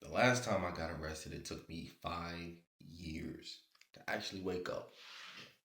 The last time I got arrested, it took me 5 years to actually wake up.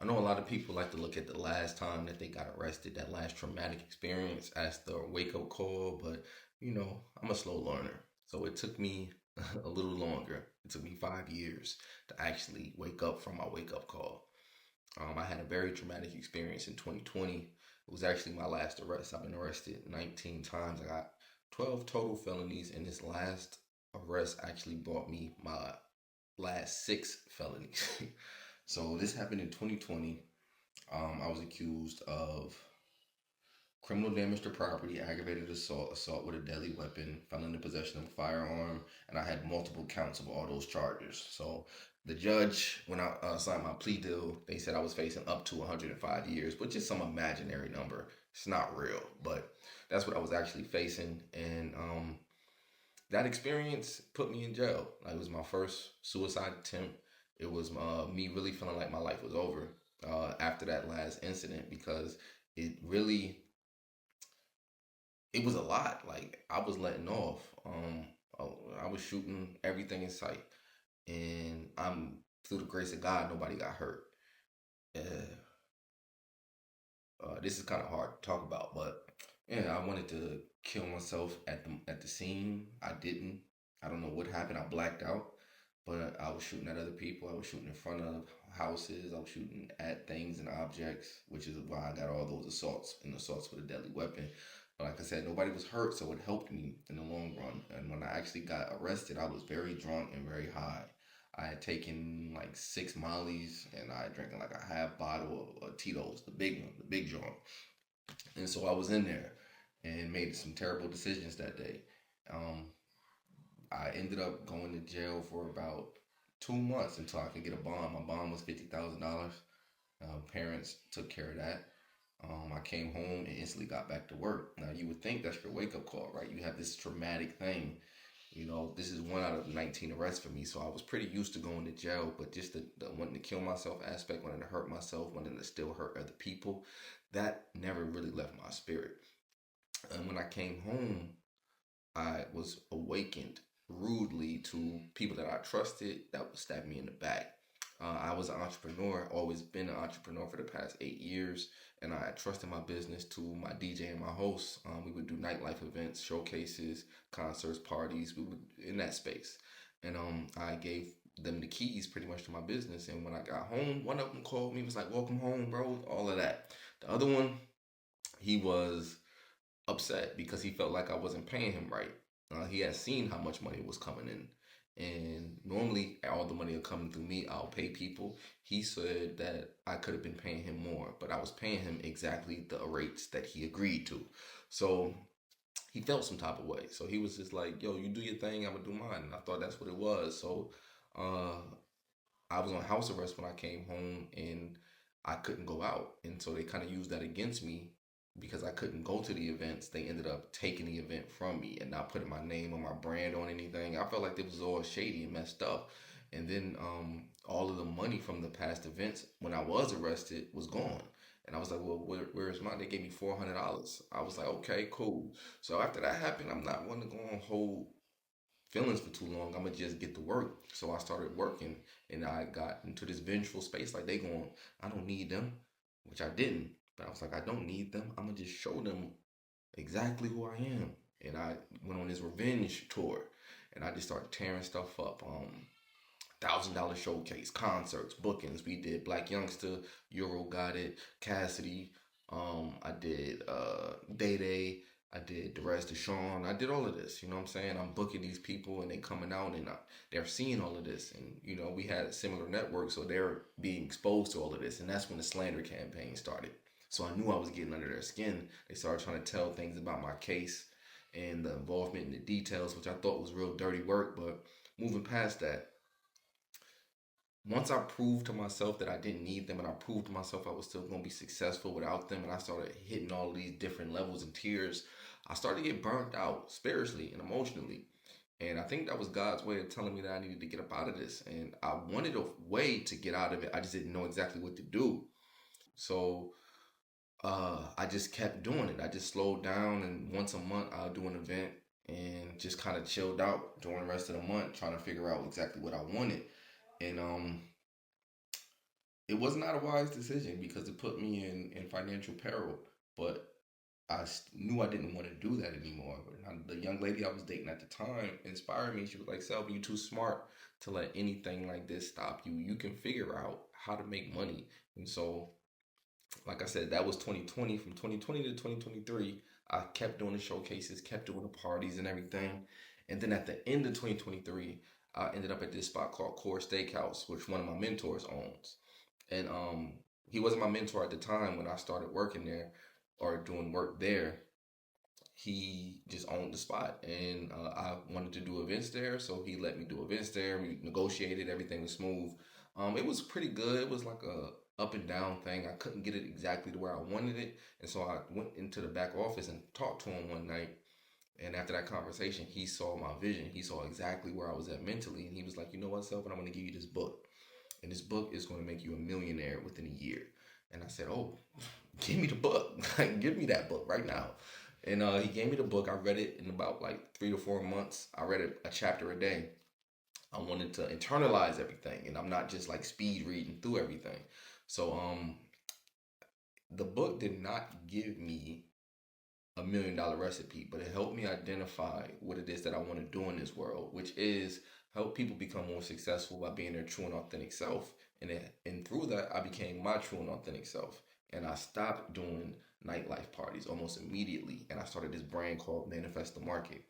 I know a lot of people like to look at the last time that they got arrested, that last traumatic experience, as the wake up call, but I'm a slow learner. So it took me a little longer. It took me 5 years to actually wake up from my wake up call. I had a very traumatic experience in 2020. It was actually my last arrest. I've been arrested 19 times. I got 12 total felonies, and this last arrest actually brought me my last six felonies. So this happened in 2020. I was accused of criminal damage to property, aggravated assault, assault with a deadly weapon, felon in possession of a firearm, and I had multiple counts of all those charges. So the judge, when I signed my plea deal, they said I was facing up to 105 years, which is some imaginary number. It's not real, but that's what I was actually facing, and that experience put me in jail. Like, it was my first suicide attempt. It was me really feeling like my life was over after that last incident because it really it was a lot. Like, I was letting off. I was shooting everything in sight, and I'm through the grace of God, nobody got hurt. Uh, this is kind of hard to talk about, but yeah, I wanted to kill myself at the scene. I didn't. I don't know what happened. I blacked out, but I was shooting at other people. I was shooting in front of houses. I was shooting at things and objects, which is why I got all those assaults and assaults with a deadly weapon. But like I said, nobody was hurt, so it helped me in the long run. And when I actually got arrested, I was very drunk and very high. I had taken like six Mollies, and I had drinking like a half bottle of Tito's, the big one, the big joint. And so I was in there and made some terrible decisions that day. Um, I ended up going to jail for about 2 months until I could get a bond. My bond was $50,000. Parents took care of that. I came home and instantly got back to work. Now, you would think that's your wake up call, right? You have this traumatic thing. This is one out of 19 arrests for me, so I was pretty used to going to jail. But just the wanting to kill myself aspect, wanting to hurt myself, wanting to still hurt other people, that never really left my spirit. And when I came home, I was awakened rudely to people that I trusted that would stab me in the back. I was an entrepreneur, always been an entrepreneur for the past 8 years, and I trusted my business to my DJ and my host. We would do nightlife events, showcases, concerts, parties. We would in that space, and I gave them the keys pretty much to my business. And when I got home, one of them called me, was like, "Welcome home, bro," all of that. The other one, he was upset because he felt like I wasn't paying him right. He had seen how much money was coming in. And normally, all the money will come through me. I'll pay people. He said that I could have been paying him more, but I was paying him exactly the rates that he agreed to. So he felt some type of way. So he was just like, "Yo, you do your thing. I'm gonna do mine." And I thought that's what it was. So uh, I was on house arrest when I came home, and I couldn't go out. And so they kind of used that against me because I couldn't go to the events. They ended up taking the event from me and not putting my name or my brand on anything. I felt like it was all shady and messed up. And then all of the money from the past events when I was arrested was gone. And I was like, "Well, where's mine?" They gave me $400. I was like, "Okay, cool." So after that happened, I'm not one to go on hold feelings for too long. I'm gonna just get to work. So I started working, and I got into this vengeful space. Like, they going, "I don't need them," which I didn't. But I was like, "I don't need them. I'm gonna just show them exactly who I am." And I went on this revenge tour, and I just started tearing stuff up. $1,000 showcase, concerts, bookings. We did Black Youngster, Euro got it, Cassidy. I did Day Day. I did the rest of Sean. I did all of this. You know what I'm saying? I'm booking these people, and they coming out, and they're seeing all of this. And we had a similar network, so they're being exposed to all of this. And that's when the slander campaign started. So I knew I was getting under their skin. They started trying to tell things about my case and the involvement in the details, which I thought was real dirty work. But moving past that, once I proved to myself that I didn't need them, and I proved to myself I was still going to be successful without them, and I started hitting all these different levels and tiers, I started to get burnt out spiritually and emotionally. And I think that was God's way of telling me that I needed to get up out of this. And I wanted a way to get out of it. I just didn't know exactly what to do. So I just kept doing it. I just slowed down, and once a month I'll do an event. and just kind of chilled out during the rest of the month, trying to figure out exactly what I wanted. And it was not a wise decision because it put me in financial peril. But knew I didn't want to do that anymore. The young lady I was dating at the time inspired me. She was like, Selby, you too smart to let anything like this stop you. You can figure out how to make money. And so, like I said, that was 2020. From 2020 to 2023, I kept doing the showcases, kept doing the parties and everything. And then at the end of 2023, I ended up at this spot called Core Steakhouse, which one of my mentors owns. And he wasn't my mentor at the time when I started working there or doing work there. He just owned the spot, and I wanted to do events there, so he let me do events there. We negotiated, everything was smooth. It was pretty good. It was like a up and down thing. I couldn't get it exactly to where I wanted it, and so I went into the back office and talked to him one night. And after that conversation, he saw my vision. He saw exactly where I was at mentally, and he was like, "You know what, Self, I'm going to give you this book, and this book is going to make you a millionaire within a year." And I said, "Oh, give me the book. Give me that book right now." And he gave me the book. I read it in about like 3 to 4 months. I read it a chapter a day. I wanted to internalize everything, and I'm not just like speed reading through everything. So the book did not give me $1 million recipe, but it helped me identify what it is that I want to do in this world, which is help people become more successful by being their true and authentic self. And through that, I became my true and authentic self. And I stopped doing nightlife parties almost immediately. And I started this brand called Manifest the Market.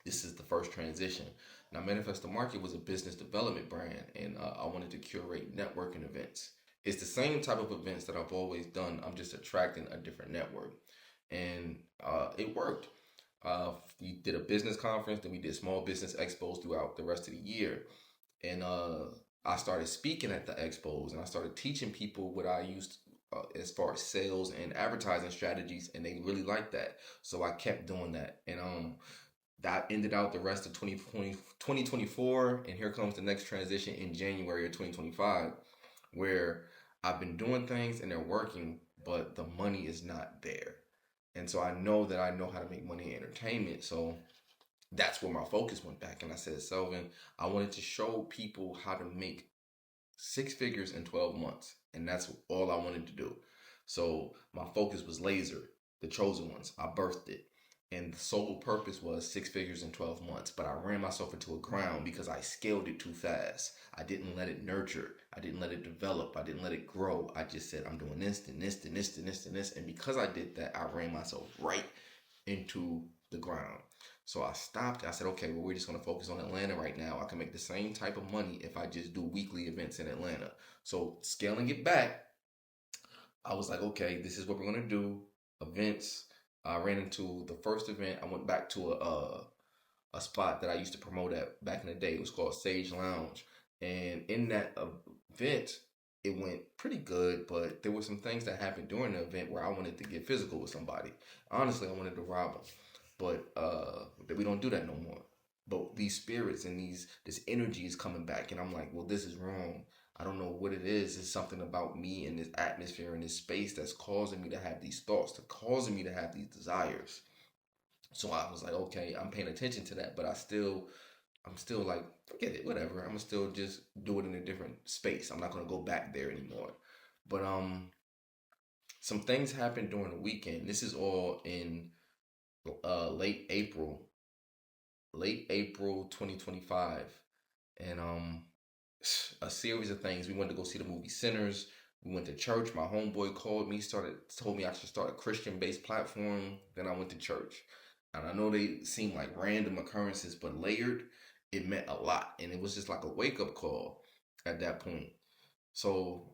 This is the first transition. Now, Manifest the Market was a business development brand, and I wanted to curate networking events. It's the same type of events that I've always done. I'm just attracting a different network, and it worked. We did a business conference, then we did small business expos throughout the rest of the year, and I started speaking at the expos, and I started teaching people what I used as far as sales and advertising strategies, and they really liked that. So I kept doing that, and that ended out the rest of 2024, and here comes the next transition in January of 2025, where I've been doing things and they're working, but the money is not there. And so I know that I know how to make money in entertainment. So that's where my focus went back. And I said, Selvin, I wanted to show people how to make 6 figures in 12 months. And that's all I wanted to do. So my focus was laser, the chosen ones. I birthed it. And the sole purpose was 6 figures in 12 months. But I ran myself into a ground because I scaled it too fast. I didn't let it nurture. I didn't let it develop. I didn't let it grow. I just said, I'm doing this, and this, and this, and this, and this. And because I did that, I ran myself right into the ground. So I stopped. I said, okay, well, we're just going to focus on Atlanta right now. I can make the same type of money if I just do weekly events in Atlanta. So scaling it back, I was like, okay, this is what we're going to do. Events. I ran into the first event. I went back to a spot that I used to promote at back in the day. It was called Sage Lounge. And in that event, it went pretty good, but there were some things that happened during the event where I wanted to get physical with somebody. Honestly, I wanted to rob them, but we don't do that no more. But these spirits and this energy is coming back, and I'm like, well, this is wrong. I don't know what it is. It's something about me and this atmosphere and this space that's causing me to have these thoughts, to causing me to have these desires. So I was like, okay, I'm paying attention to that, but I'm still like, forget it, whatever. I'm gonna still just do it in a different space. I'm not gonna go back there anymore. But some things happened during the weekend. This is all in uh late April, late April 2025, and a series of things. We went to go see the movie Sinners. We went to church. My homeboy called me, told me I should start a Christian based platform. Then I went to church. And I know they seem like random occurrences, but layered, it meant a lot. And it was just like a wake up call at that point. So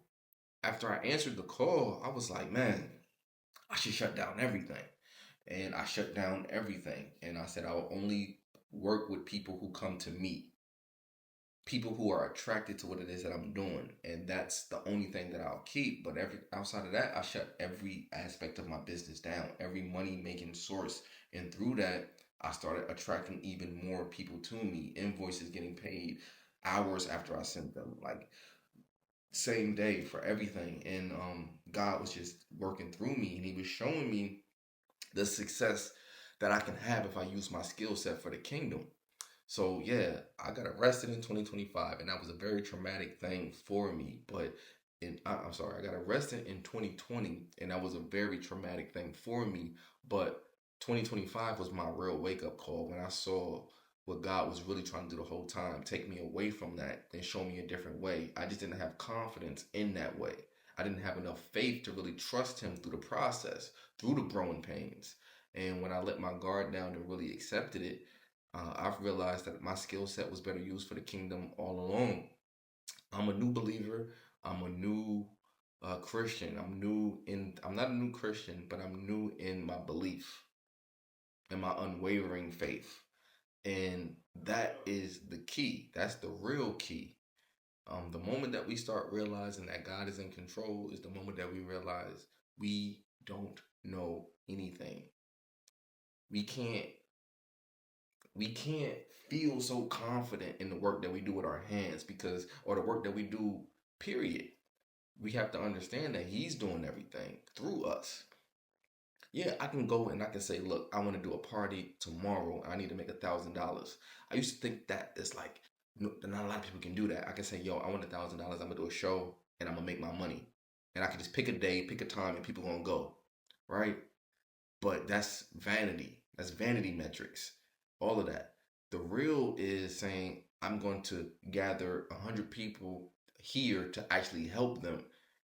after I answered the call, I was like, man, I should shut down everything. And I shut down everything. And I said, I will only work with people who come to me, people who are attracted to what it is that I'm doing, and that's the only thing that I'll keep. But every outside of that, I shut every aspect of my business down, every money making source, and through that, I started attracting even more people to me. Invoices getting paid hours after I sent them, like same day for everything, and God was just working through me, and He was showing me the success that I can have if I use my skill set for the kingdom. So yeah, I got arrested in 2025, and that was a very traumatic thing for me. But I'm sorry, I got arrested in 2020, and that was a very traumatic thing for me. But 2025 was my real wake up call when I saw what God was really trying to do the whole time, take me away from that and show me a different way. I just didn't have confidence in that way. I didn't have enough faith to really trust Him through the process, through the growing pains. And when I let my guard down and really accepted it, I've realized that my skill set was better used for the kingdom all along. I'm a new believer. I'm a new Christian. I'm not a new Christian, but I'm new in my belief and my unwavering faith. And that is the key. That's the real key. The moment that we start realizing that God is in control is the moment that we realize we don't know anything. We can't we can't feel so confident in the work that we do with our hands because or the work that we do period. We have to understand that he's doing everything through us. Yeah, I can go and I can say, look, I want to do a party tomorrow. I need to make $1,000. I used to think that it's like no, not a lot of people can do that. I can say, yo, I want $1,000. I'm gonna do a show and I'm gonna make my money, and I can just pick a day, pick a time, and people gonna go, right? But that's vanity. That's vanity metrics. All of that. The real is saying I'm going to gather 100 people here to actually help them.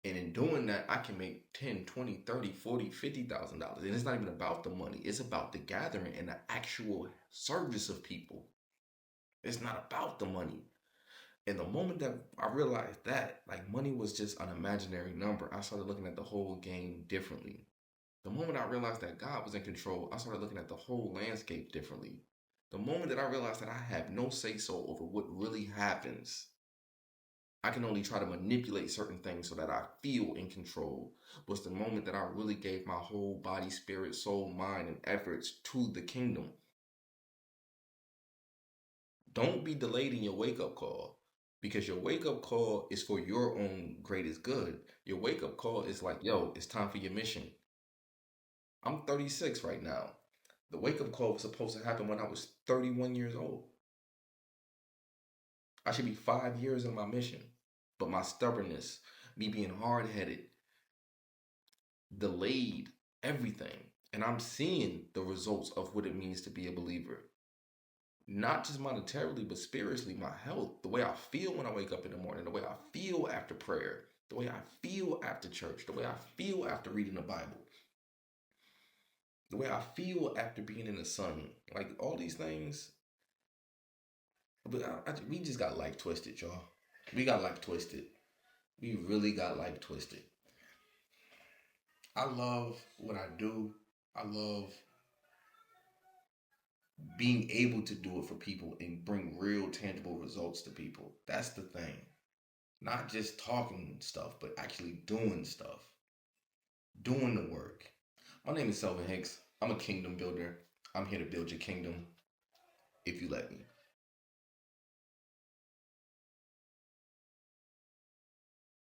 And in doing that, I can make 10, 20, 30, 40, $50,000. And it's not even about the money. It's about the gathering and the actual service of people. It's not about the money. And the moment that I realized that, like money was just an imaginary number, I started looking at the whole game differently. The moment I realized that God was in control, I started looking at the whole landscape differently. The moment that I realized that I have no say so over what really happens, I can only try to manipulate certain things so that I feel in control, was the moment that I really gave my whole body, spirit, soul, mind, and efforts to the kingdom. Don't be delayed in your wake up call because your wake up call is for your own greatest good. Your wake up call is like, yo, it's time for your mission. I'm 36 right now. The wake up call was supposed to happen when I was 31 years old. I should be 5 years in my mission. But my stubbornness, me being hard headed, delayed everything. And I'm seeing the results of what it means to be a believer. Not just monetarily, but spiritually, my health, the way I feel when I wake up in the morning, the way I feel after prayer, the way I feel after church, the way I feel after reading the Bible, the way I feel after being in the sun. Like all these things. But we just got life twisted, y'all. We got life twisted. We really got life twisted. I love what I do. I love being able to do it for people and bring real tangible results to people. That's the thing. Not just talking stuff, but actually doing stuff, doing the work. My name is Selvin Hicks. I'm a kingdom builder. I'm here to build your kingdom if you let me.